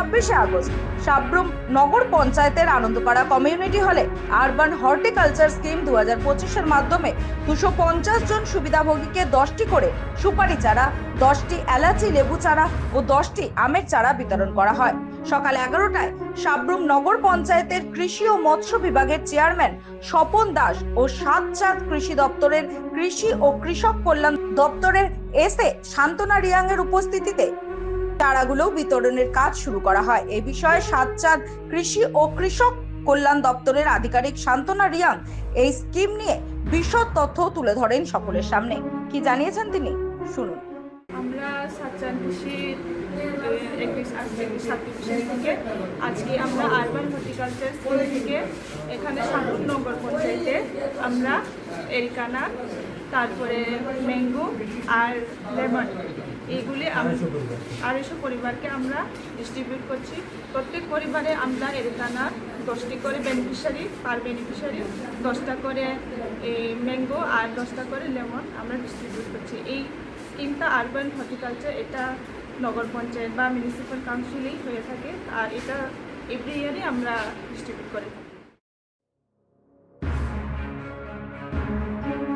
26শে August Sabroom নগর পঞ্চায়েতের Anandapara community হলে urban horticulture scheme 2025-এর মাধ্যমে 250 জন সুবিধাভোগীকে 10টি করে সুপারি চারা, 10টি এলাচি লেবু চারা ও 10টি আমের চারা বিতরণ করা হয়। সকাল 11টায় সাব্রুম নগর পঞ্চায়েতের কৃষি ও মৎস্য বিভাগের চেয়ারম্যান স্বপন দাস ও সাতচাঁদ কৃষি দপ্তরের কৃষি ও কৃষক কল্যাণ দপ্তরের এসে শান্তনা রিয়াং এর উপস্থিতিতে চারাগুলো বিতরণের কাজ শুরু করা হয়। এই বিষয়ে সাতচাঁদ কৃষি ও কৃষক কল্যাণ দপ্তরের আধিকারিক শান্তনা রিয়াং এই স্কিম নিয়ে বিশদ তথ্য তুলে ধরেন সকলের সামনে। কি জানিয়েছেন তিনি, শুনুন। আমরা সাতচাঁদ কৃষি থেকে আজকে আমরা আরবান হর্টিকালচার স্কিম থেকে এখানে সাব্রুম নগর পঞ্চায়েতে আমরা এরিকানা, তারপরে ম্যাঙ্গো আর লেমন এইগুলি 250 পরিবারকে আমরা ডিস্ট্রিবিউট করছি। প্রত্যেক পরিবারে আমরা এরিকানা 10টি করে বেনিফিশিয়ারি, পার বেনিফিশিয়ারি 10টা করে ম্যাঙ্গো আর 10টা করে লেমন আমরা ডিস্ট্রিবিউট করছি। এই স্কিমটা আরবান হর্টিকালচার, এটা নগর পঞ্চায়েত বা মিউনিসিপ্যাল কাউন্সিলেই হয়ে থাকে, আর এটা এভরি ইয়ারই আমরা ডিস্ট্রিবিউট করে থাকি।